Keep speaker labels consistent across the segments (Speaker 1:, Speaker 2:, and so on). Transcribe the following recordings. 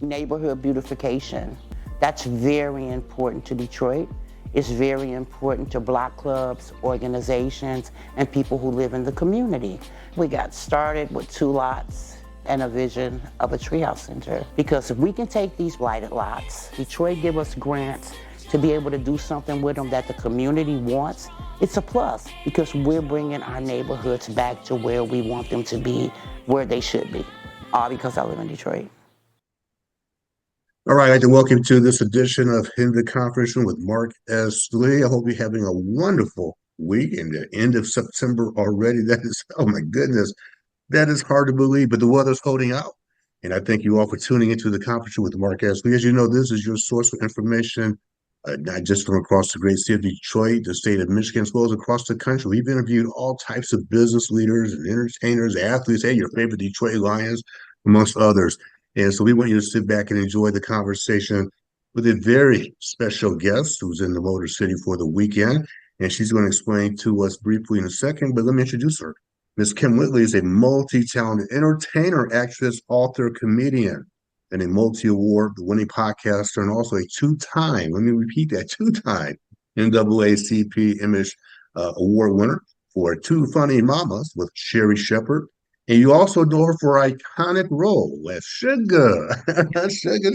Speaker 1: neighborhood beautification. That's very important to Detroit. It's very important to block clubs, organizations, and people who live in the community. We got started with 2 lots and a vision of a treehouse center. Because if we can take these blighted lots, Detroit give us grants to be able to do something with them that the community wants, it's a plus because we're bringing our neighborhoods back to where we want them to be, where they should be. All because I live in Detroit.
Speaker 2: All right, I'd like to welcome you to this edition of In the Conference Room with Mark S. Lee. I hope you're having a wonderful week and the end of September already. That is, oh my goodness, that is hard to believe, but the weather's holding out. And I thank you all for tuning into the conference room with Mark S. Lee. As you know, this is your source for information, not just from across the great city of Detroit, the state of Michigan, as well as across the country. We've interviewed all types of business leaders and entertainers, athletes, hey, your favorite Detroit Lions, amongst others. And so we want you to sit back and enjoy the conversation with a very special guest who's in the Motor City for the weekend. And she's going to explain to us briefly in a second, but let me introduce her. Miss Kim Whitley is a multi-talented entertainer, actress, author, comedian, and a multi-award winning podcaster, and also a two-time, let me repeat that, two-time NAACP Image Award winner for Two Funny Mamas with Sherry Shepherd. And you also know her for iconic role as Sugar, Sugar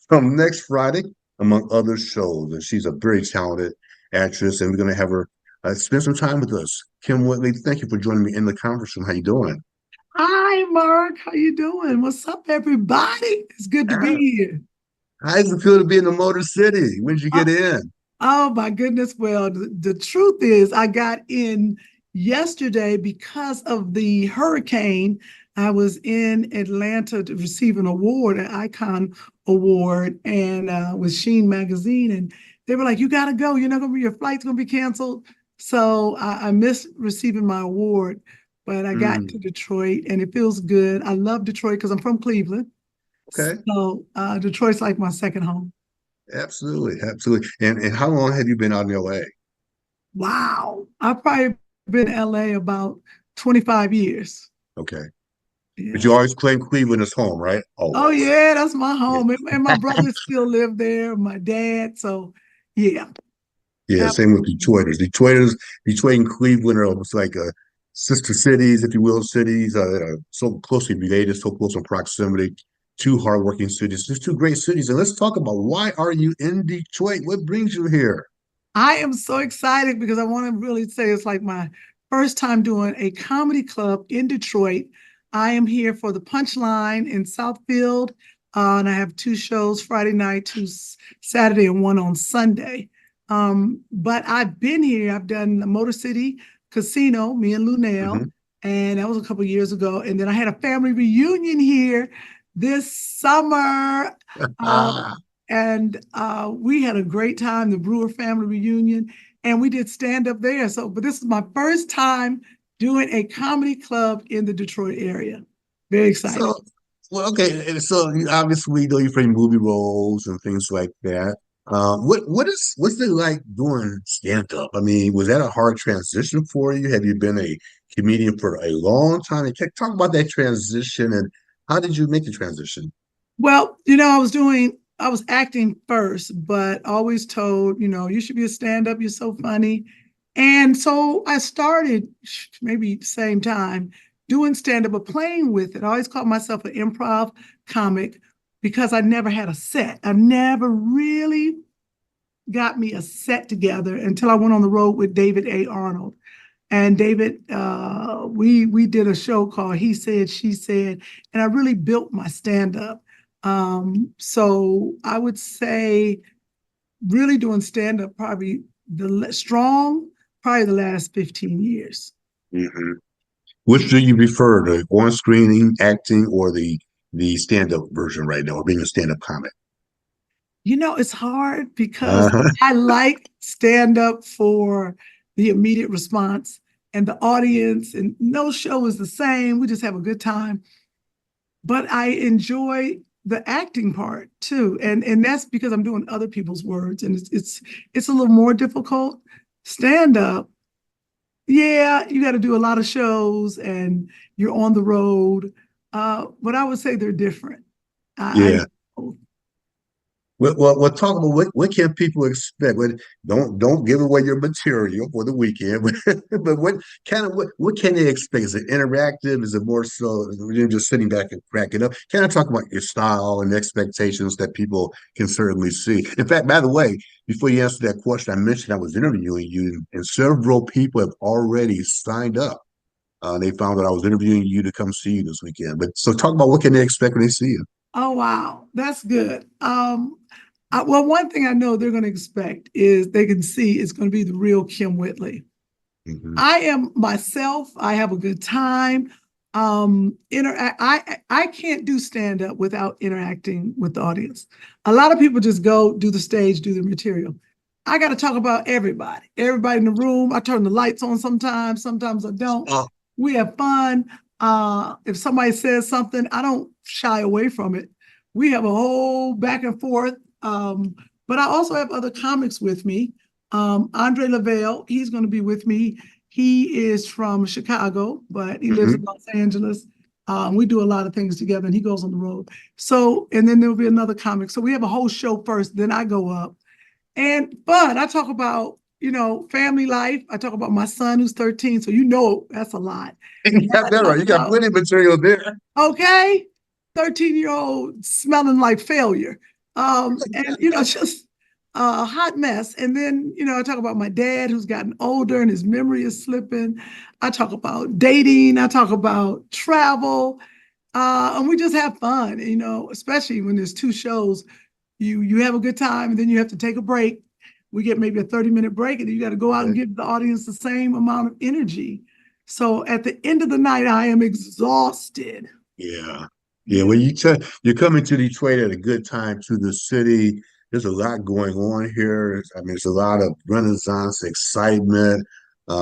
Speaker 2: from Next Friday, among other shows. And she's a very talented actress, and we're going to have her spend some time with us. Kim Whitley, thank you for joining me in the conversation. How you doing?
Speaker 3: Hi, Mark. How you doing? What's up, everybody? It's good to be here.
Speaker 2: How does it feel to be in the Motor City? When did you
Speaker 3: Oh,
Speaker 2: get in?
Speaker 3: oh my goodness. Well, the truth is I got in yesterday because of the hurricane. I was in Atlanta to receive an award, an Icon Award, and with Sheen Magazine. And they were like, you got to go. You're not going to be, your flight's going to be canceled. So I missed receiving my award, but I got to Detroit and it feels good. I love Detroit because I'm from Cleveland.
Speaker 2: Okay.
Speaker 3: So Detroit's like my second home.
Speaker 2: Absolutely. Absolutely. And how long have you been out in LA?
Speaker 3: Wow. I've probably been in LA about 25 years.
Speaker 2: Okay. But you
Speaker 3: Yes.
Speaker 2: always claim Cleveland as home, right?
Speaker 3: Oh,
Speaker 2: Always.
Speaker 3: yeah, that's my
Speaker 2: Yeah.
Speaker 3: home. And my brothers still live there, my dad. So, yeah,
Speaker 2: Yeah, same with
Speaker 3: absolutely.
Speaker 2: Detroit and Cleveland are almost like sister cities, if you will, cities so closely related, so close in proximity. Two hardworking cities, just two great cities. And let's talk about why are you in Detroit? What brings you here?
Speaker 3: I am so excited because I want to really say it's like my first time doing a comedy club in Detroit. I am here for the Punchline in Southfield, and I have 2 shows Friday night, Saturday, and one on Sunday. But I've been here. I've done the Motor City Casino, me and Lunell,
Speaker 2: Hmm.
Speaker 3: and that was a couple of years ago. And then I had a family reunion here this summer. Uh, and we had a great time, the Brewer family reunion, and we did stand up there. So, but this is my first time doing a comedy club in the Detroit area. Very excited.
Speaker 2: So, well, okay. And so obviously, we know you play movie roles and things like that. What's it like doing stand up? I mean, was that a hard transition for you? Have you been a comedian for a long time? And talk about that transition and how did you make the transition?
Speaker 3: Well, I was acting first, but always told, you should be a stand up. You're so funny. And so I started maybe the same time doing stand up, but playing with it. I always called myself an improv comic because I never had a set. I never really got me a set together until I went on the road with David A. Arnold. And David, we did a show called He Said, She Said, and I really built my stand up. So I would say really doing stand up probably probably the last 15 years.
Speaker 2: Hmm. Which do you prefer, the on-screen acting or the stand-up version right now, or being a stand-up comic?
Speaker 3: It's hard because
Speaker 2: Uh-huh.
Speaker 3: I like stand up for the immediate response and the audience, and no show is the same. We just have a good time. But I enjoy the acting part too. And that's because I'm doing other people's words and it's a little more difficult. Stand up, yeah, you got to do a lot of shows and you're on the road. But I would say they're different. I
Speaker 2: Yeah. Well, talk about what can people expect? Don't give away your material for the weekend, but what can they expect? Is it interactive? Is it more so you're just sitting back and cracking up? Kind of talk about your style and expectations that people can certainly see. In fact, by the way, before you answer that question, I mentioned I was interviewing you, and several people have already signed up. They found that I was interviewing you to come see you this weekend. But so talk about what can they expect when they see you.
Speaker 3: Oh, wow, that's good. Well, one thing I know they're going to expect is they can see it's going to be the real Kim Whitley.
Speaker 2: Hmm.
Speaker 3: I am myself. I have a good time. I can't do stand up without interacting with the audience. A lot of people just go do the stage, do the material. I got to talk about everybody in the room. I turn the lights on sometimes I don't.
Speaker 2: Oh,
Speaker 3: We have fun. If somebody says something, I don't shy away from it. We have a whole back and forth. But I also have other comics with me. Andre Lavelle, he's going to be with me. He is from Chicago, but he lives in
Speaker 2: hmm.
Speaker 3: Los Angeles. We do a lot of things together, and he goes on the road. So, and then there'll be another comic. So we have a whole show first, then I go up. And fun. I talk about, family life. I talk about my son who's 13. So that's a lot.
Speaker 2: You got
Speaker 3: I
Speaker 2: that
Speaker 3: talk
Speaker 2: right. You got
Speaker 3: about,
Speaker 2: plenty of material there.
Speaker 3: okay, 13-year-old smelling like failure. And just a hot mess. And then, I talk about my dad who's gotten older and his memory is slipping. I talk about dating. I talk about travel. And we just have fun, especially when there's two shows. You have a good time and then you have to take a break. We get maybe a 30-minute break, and then you got to go out and
Speaker 2: Okay.
Speaker 3: give the audience the same amount of energy. So at the end of the night, I am exhausted.
Speaker 2: Yeah. Yeah.
Speaker 3: Yeah.
Speaker 2: Well, you're coming to Detroit at a good time to the city. There's a lot going on here. I mean, there's a lot of Renaissance excitement.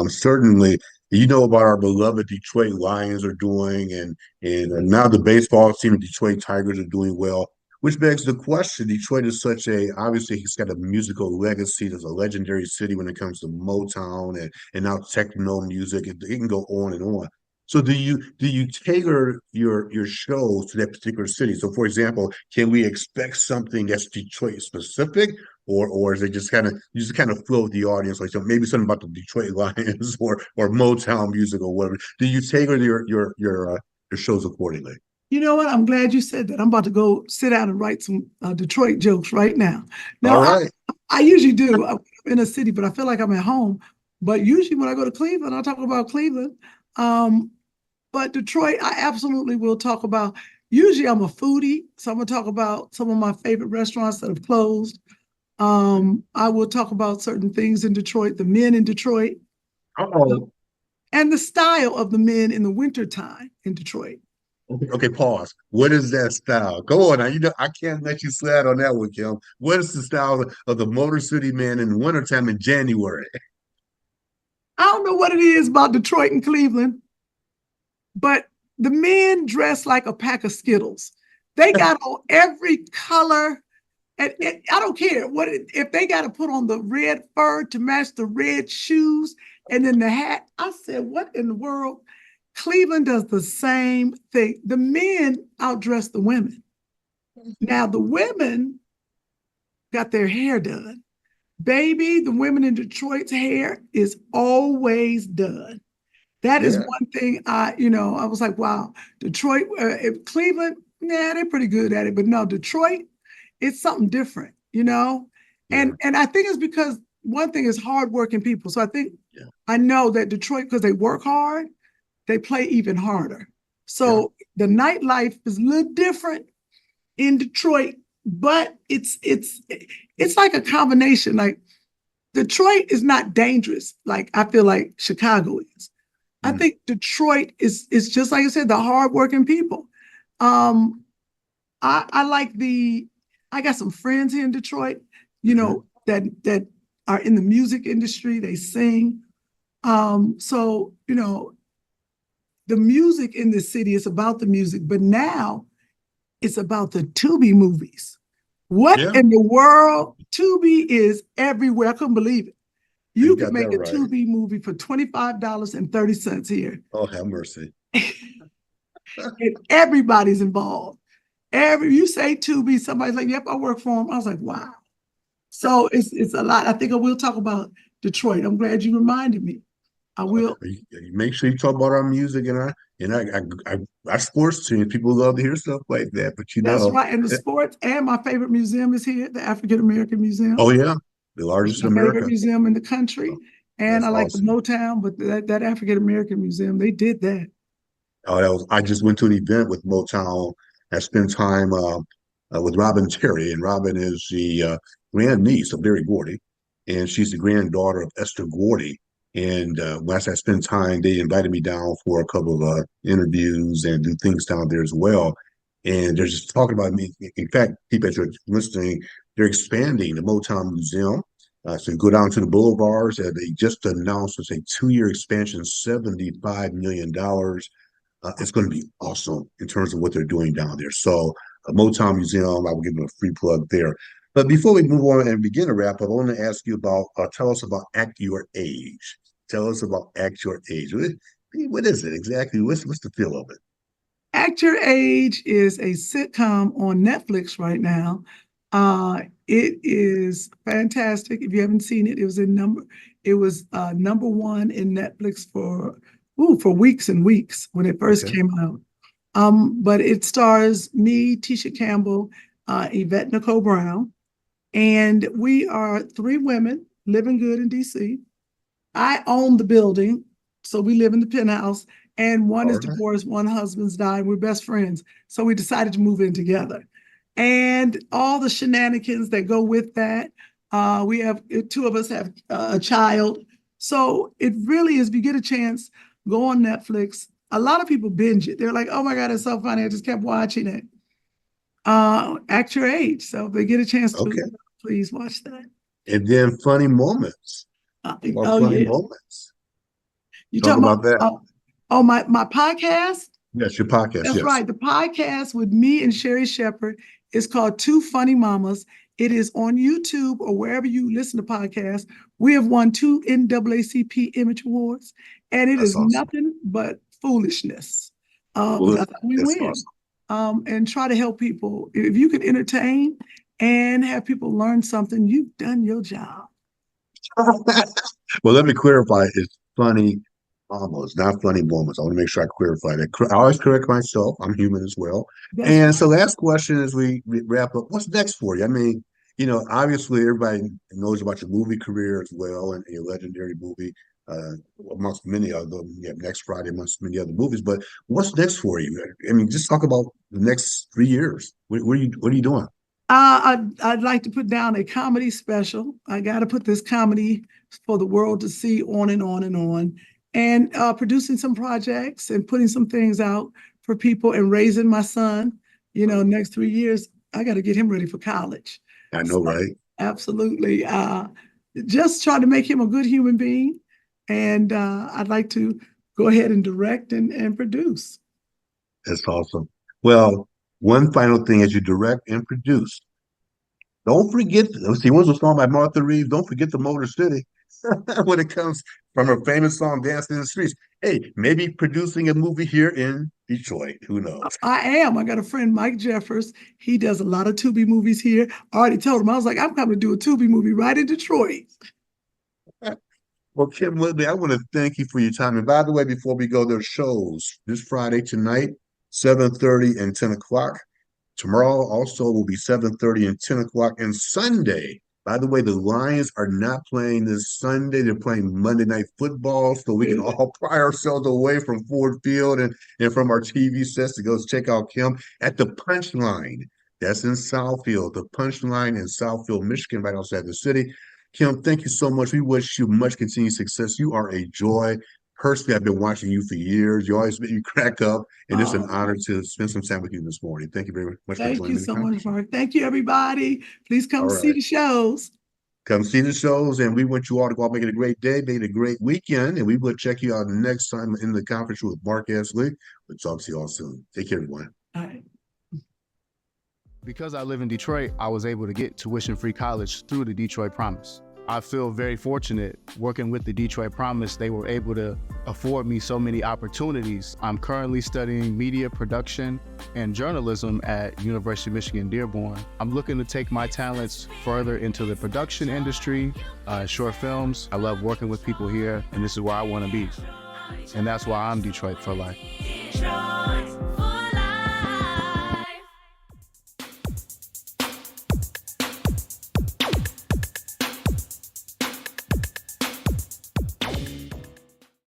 Speaker 2: Certainly, you know about our beloved Detroit Lions are doing, and now the baseball team, the Detroit Tigers, are doing well. Which begs the question: Detroit is such a obviously it's got a musical legacy. There's a legendary city when it comes to Motown and now techno music. It can go on and on. So do you tailor your shows to that particular city? So for example, can we expect something that's Detroit specific, or is it just kind of you just kind of flow with the audience, like so maybe something about the Detroit Lions or Motown music or whatever? Do you tailor your shows accordingly?
Speaker 3: You know what? I'm glad you said that. I'm about to go sit down and write some Detroit jokes right now.
Speaker 2: All
Speaker 3: Now,
Speaker 2: right.
Speaker 3: I usually do. I'm in a city, but I feel like I'm at home. But usually when I go to Cleveland, I talk about Cleveland. Um, But Detroit, I absolutely will talk about. Usually, I'm a foodie, so I'm gonna talk about some of my favorite restaurants that have closed. I will talk about certain things in Detroit, the men in Detroit,
Speaker 2: Oh,
Speaker 3: and the style of the men in the wintertime in Detroit.
Speaker 2: okay, pause. What is that style? Go on now. You know, I can't let you slide on that one, Kim. What is the style of the Motor City Man in the wintertime in January?
Speaker 3: I don't know what it is about Detroit and Cleveland, but the men dress like a pack of Skittles. They got on every color. And I don't care if they got to put on the red fur to match the red shoes and then the hat. I said, what in the world? Cleveland does the same thing. The men outdress the women. Now the women got their hair done. Baby, the women in Detroit's hair is always done. That is
Speaker 2: Yeah,
Speaker 3: one thing I was like, wow, Detroit, Cleveland, yeah, they're pretty good at it. But no, Detroit, it's something different.
Speaker 2: yeah,
Speaker 3: And I think it's because one thing is hardworking people. So
Speaker 2: yeah,
Speaker 3: I know that Detroit, because they work hard, they play even harder.
Speaker 2: yeah,
Speaker 3: So the nightlife is a little different in Detroit, but it's like a combination. Like Detroit is not dangerous, like I feel like Chicago is. I
Speaker 2: mm,
Speaker 3: think Detroit is just like I said, the hardworking people. Um, I like I got some friends here in Detroit,
Speaker 2: mhm.
Speaker 3: that are in the music industry. They sing. So the music in this city is about the music, but now it's about the Tubi movies. What
Speaker 2: Yeah,
Speaker 3: in the world? Tubi is everywhere. I couldn't believe it.
Speaker 2: you
Speaker 3: You can
Speaker 2: got that
Speaker 3: make a
Speaker 2: right.
Speaker 3: Tubi movie for $25.30 here,
Speaker 2: Oh, have mercy.
Speaker 3: and everybody's involved. You say Tubi, somebody's like, yep, I work for them. I was like, wow. So it's a lot. I think I will talk about Detroit. I'm glad you reminded me. I will.
Speaker 2: You make sure you talk about our music our sports team. People love to hear stuff like that. But
Speaker 3: That's right. And the sports, and my favorite museum is here, the African American Museum.
Speaker 2: oh yeah, the
Speaker 3: It's
Speaker 2: largest
Speaker 3: my
Speaker 2: in
Speaker 3: favorite
Speaker 2: America.
Speaker 3: museum in the country. And
Speaker 2: That's
Speaker 3: I like the
Speaker 2: awesome.
Speaker 3: Motown, but that African American Museum, they did that.
Speaker 2: Oh, I just went to an event with Motown. I spent time with Robin Terry, and Robin is the grandniece of Berry Gordy, and she's the granddaughter of Esther Gordy. And once I spent time, they invited me down for a couple of interviews and do things down there as well. And they're just talking about me. In fact, people that are listening, they're expanding the Motown Museum. So you go down to the boulevards, they just announced it's a 2-year expansion, $75 million. It's going to be awesome in terms of what they're doing down there. So, Motown Museum, I will give them a free plug there. But before we move on and begin to wrap up, I want to ask you about, tell us about Act Your Age. Tell us about Act Your Age. What is it exactly? What's the feel of it?
Speaker 3: Act Your Age is a sitcom on Netflix right now. It is fantastic. If you haven't seen it, it was number one in Netflix for weeks and weeks when it first
Speaker 2: Okay.
Speaker 3: came out. But it stars me, Tisha Campbell, Yvette Nicole Brown, and we are three women living good in DC. I own the building, so we live in the penthouse, and one
Speaker 2: All
Speaker 3: is
Speaker 2: right.
Speaker 3: divorced, one husband's died. We're best friends. So we decided to move in together. And all the shenanigans that go with that. We have two of us have a child. So it really is, if you get a chance, go on Netflix. A lot of people binge it. They're like, oh my God, it's so funny. I just kept watching it. Act Your Age. So if they get a chance to,
Speaker 2: Okay.
Speaker 3: please watch that.
Speaker 2: And then funny moments. About
Speaker 3: Oh
Speaker 2: funny
Speaker 3: yeah.
Speaker 2: moments.
Speaker 3: You
Speaker 2: Talk
Speaker 3: talking
Speaker 2: about
Speaker 3: about
Speaker 2: that.
Speaker 3: my podcast?
Speaker 2: Yes, your podcast.
Speaker 3: That's
Speaker 2: Yes.
Speaker 3: right. The podcast with me and Sherry Shepherd is called Two Funny Mamas. It is on YouTube or wherever you listen to podcasts. We have won 2 NAACP Image Awards, and it
Speaker 2: That's
Speaker 3: is
Speaker 2: awesome.
Speaker 3: nothing but foolishness.
Speaker 2: Well,
Speaker 3: That's how we
Speaker 2: that's
Speaker 3: win. And try to help people. If you can entertain and have people learn something, you've done your job.
Speaker 2: awesome. Well, let me clarify. It's funny almost, not funny moments. I want to make sure I clarify that. I always correct myself. I'm human as well.
Speaker 3: That's
Speaker 2: And
Speaker 3: right.
Speaker 2: so, last question as we wrap up, what's next for you? I mean, obviously everybody knows about your movie career as well and your legendary movie, uh, amongst many of them. You have Next Friday, amongst many other movies. But what's next for you? I mean, just talk about the next 3 years. What are you doing?
Speaker 3: I'd like to put down a comedy special. I got to put this comedy for the world to see on and on and on. And producing some projects and putting some things out for people and raising my son. Next 3 years, I got to get him ready for college.
Speaker 2: I know,
Speaker 3: So,
Speaker 2: right?
Speaker 3: absolutely. Just try to make him a good human being. And I'd like to go ahead and direct and produce.
Speaker 2: That's awesome. Well, one final thing as you direct and produce, don't forget, let's see, what's the song by Martha Reeves? Don't forget the Motor City when it comes from her famous song, Dancing in the Streets. Hey, maybe producing a movie here in Detroit. Who knows?
Speaker 3: I am. I got a friend, Mike Jeffers. He does a lot of Tubi movies here. I already told him, I was like, I'm coming to do a Tubi movie right in Detroit.
Speaker 2: Well, Kim Whitley, I want to thank you for your time. And by the way, before we go, there's shows this Friday tonight, 7:30 and 10 o'clock. Tomorrow also will be 7:30 and 10 o'clock. And Sunday, by the way, the Lions are not playing this Sunday. They're playing Monday Night Football. So we can all pry ourselves away from Ford Field and from our TV sets to go check out Kim at the Punchline. That's in Southfield, the Punchline in Southfield, Michigan, right outside the city. Kim, thank you so much. We wish you much continued success. You are a joy. Personally, I've been watching you for years. You always make me crack up, and it's an honor to spend some time with you this morning. Thank you very much for
Speaker 3: Thank
Speaker 2: joining
Speaker 3: you
Speaker 2: me in the
Speaker 3: so much,
Speaker 2: conversation.
Speaker 3: Mark. Thank you, everybody. Please come
Speaker 2: All
Speaker 3: see
Speaker 2: right.
Speaker 3: the shows.
Speaker 2: Come see the shows, and we want you all to go out, make it a great day, make it a great weekend, and we will check you out next time in the conference with Mark Ashley. We'll talk to you all soon. Take care, everyone.
Speaker 3: All right.
Speaker 4: Because I live in Detroit, I was able to get tuition-free college through the Detroit Promise. I feel very fortunate working with the Detroit Promise. They were able to afford me so many opportunities. I'm currently studying media production and journalism at University of Michigan Dearborn. I'm looking to take my talents further into the production industry, short films. I love working with people here, and this is where I want to be. And that's why I'm Detroit for life.
Speaker 5: Detroit.